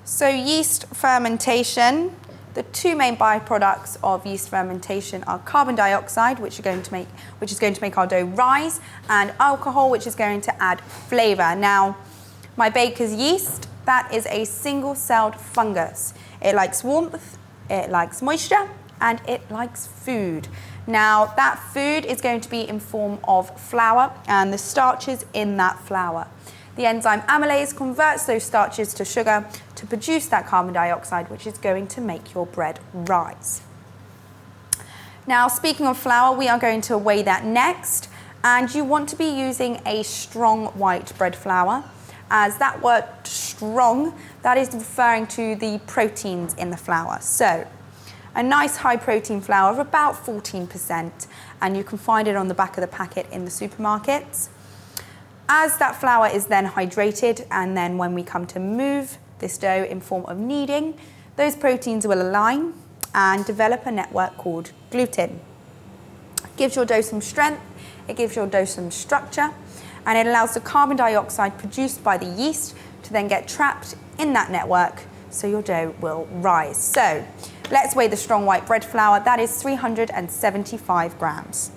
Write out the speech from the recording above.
So yeast fermentation, the two main byproducts of yeast fermentation are carbon dioxide, which is going to make our dough rise, and alcohol, which is going to add flavor. Now, my baker's yeast, that is a single-celled fungus. It likes warmth, it likes moisture, and it likes food. Now, that food is going to be in form of flour and the starches in that flour. The enzyme amylase converts those starches to sugar to produce that carbon dioxide, which is going to make your bread rise. Now, speaking of flour, we are going to weigh that next, and you want to be using a strong white bread flour. As that word strong, that is referring to the proteins in the flour. So, a nice high protein flour of about 14%, and you can find it on the back of the packet in the supermarkets. As that flour is then hydrated, and then when we come to move this dough in form of kneading, those proteins will align and develop a network called gluten. It gives your dough some strength, it gives your dough some structure, and it allows the carbon dioxide produced by the yeast to then get trapped in that network, so your dough will rise. So let's weigh the strong white bread flour. That is 375 grams.